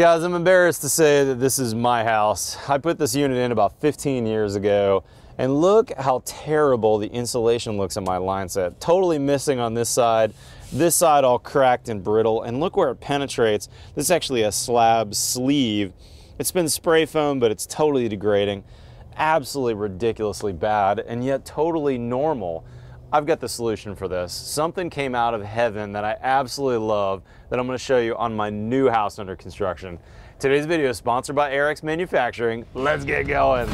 Guys, I'm embarrassed to say that this is my house. I put this unit in about 15 years ago, and look how terrible the insulation looks on my line set. Totally missing on this side all cracked and brittle, and look where it penetrates. This is actually a slab sleeve. It's been spray foam, but it's totally degrading. Absolutely ridiculously bad, and yet totally normal. I've got the solution for this. Something came out of heaven that I absolutely love that I'm going to show you on my new house under construction. Today's video is sponsored by AIREX Manufacturing. Let's get going.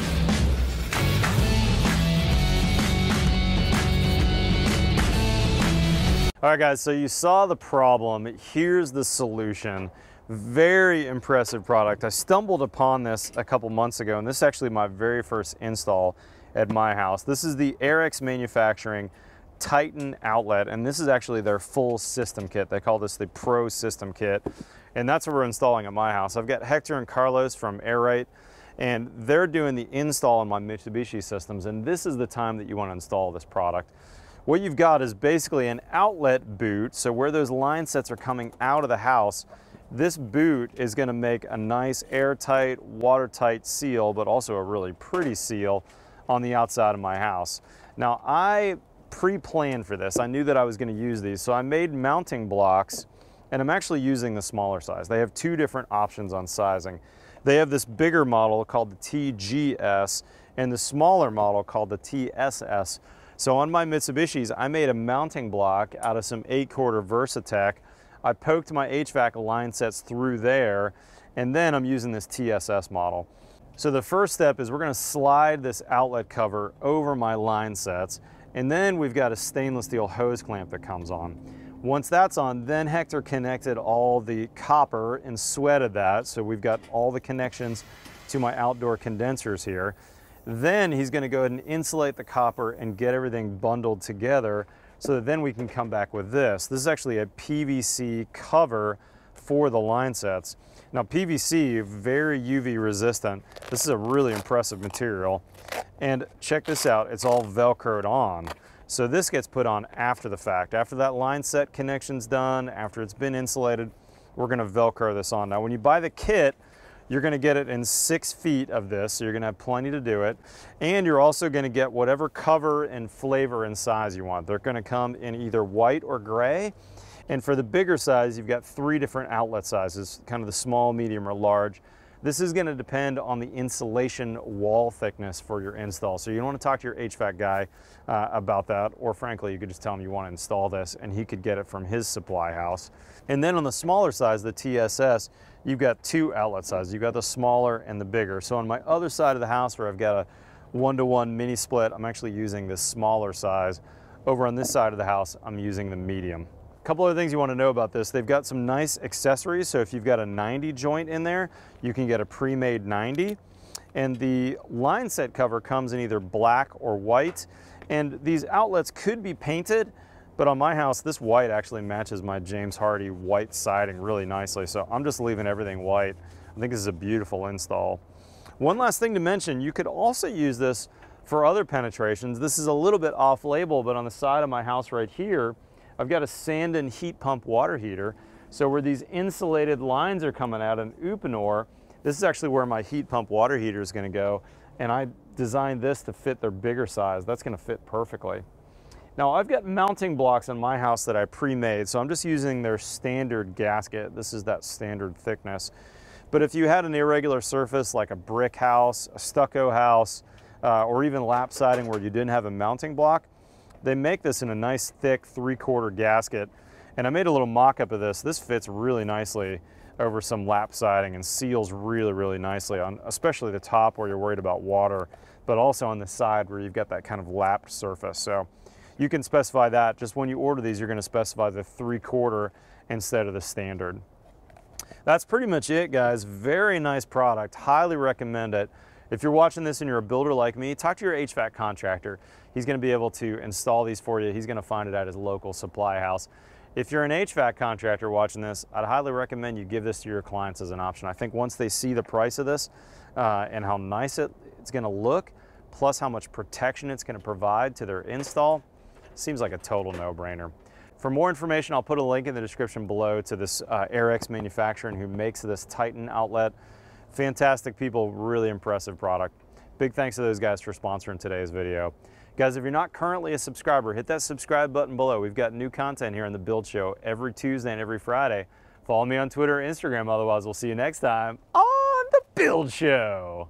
All right guys, so you saw the problem. Here's the solution. Very impressive product. I stumbled upon this a couple months ago, and this is actually my very first install at my house. This is the AIREX Manufacturing Titan outlet, and this is actually their full system kit. They call this the Pro System Kit, and that's what we're installing at my house. I've got Hector and Carlos from AIREX, and they're doing the install on my Mitsubishi systems, and this is the time that you want to install this product. What you've got is basically an outlet boot, so where those line sets are coming out of the house, this boot is going to make a nice airtight, watertight seal, but also a really pretty seal on the outside of my house. Now, I pre-planned for this. I knew that I was going to use these, so I made mounting blocks, and I'm actually using the smaller size. They have two different options on sizing. They have this bigger model called the TGS and the smaller model called the TSS. So on my Mitsubishis, I made a mounting block out of some 8-quarter Versatech. I poked my HVAC line sets through there, and then I'm using this TSS model. So the first step is we're going to slide this outlet cover over my line sets, and then we've got a stainless steel hose clamp that comes on. Once that's on, then Hector connected all the copper and sweated that, so we've got all the connections to my outdoor condensers here. Then he's going to go ahead and insulate the copper and get everything bundled together so that then we can come back with this. This is actually a PVC cover for the line sets. Now PVC, very UV resistant. This is a really impressive material. And check this out, it's all Velcroed on. So this gets put on after the fact. After that line set connection's done, after it's been insulated, we're gonna Velcro this on. Now when you buy the kit, you're gonna get it in 6 feet of this, so you're gonna have plenty to do it. And you're also gonna get whatever cover and flavor and size you want. They're gonna come in either white or gray. And for the bigger size, you've got 3 different outlet sizes, kind of the small, medium, or large. This is gonna depend on the insulation wall thickness for your install. So you don't wanna talk to your HVAC guy about that, or frankly, you could just tell him you wanna install this and he could get it from his supply house. And then on the smaller size, the TSS, you've got 2 outlet sizes. You've got the smaller and the bigger. So on my other side of the house where I've got a 1-to-1 mini split, I'm actually using this smaller size. Over on this side of the house, I'm using the medium. Couple other things you want to know about this. They've got some nice accessories. So if you've got a 90 joint in there, you can get a pre-made 90. And the line set cover comes in either black or white. And these outlets could be painted, but on my house, this white actually matches my James Hardy white siding really nicely. So I'm just leaving everything white. I think this is a beautiful install. One last thing to mention, you could also use this for other penetrations. This is a little bit off label, but on the side of my house right here, I've got a sand and heat pump water heater. So where these insulated lines are coming out in Uponor, this is actually where my heat pump water heater is gonna go. And I designed this to fit their bigger size. That's gonna fit perfectly. Now I've got mounting blocks in my house that I pre-made, so I'm just using their standard gasket. This is that standard thickness. But if you had an irregular surface like a brick house, a stucco house, or even lap siding where you didn't have a mounting block, they make this in a nice thick 3/4 gasket, and I made a little mock-up of this. This fits really nicely over some lap siding and seals really, really nicely on especially the top where you're worried about water, but also on the side where you've got that kind of lapped surface. So you can specify that. Just when you order these, you're going to specify the 3/4 instead of the standard. That's pretty much it, guys. Very nice product. Highly recommend it. If you're watching this and you're a builder like me, talk to your HVAC contractor. He's going to be able to install these for you. He's going to find it at his local supply house. If you're an HVAC contractor watching this, I'd highly recommend you give this to your clients as an option. I think once they see the price of this and how nice it's going to look, plus how much protection it's going to provide to their install, seems like a total no-brainer. For more information, I'll put a link in the description below to this AIREX manufacturer who makes this Titan outlet. Fantastic people, really impressive product. Big thanks to those guys for sponsoring today's video. Guys, if you're not currently a subscriber, hit that subscribe button below. We've got new content here on The Build Show every Tuesday and every Friday. Follow me on Twitter and Instagram, otherwise we'll see you next time on The Build Show.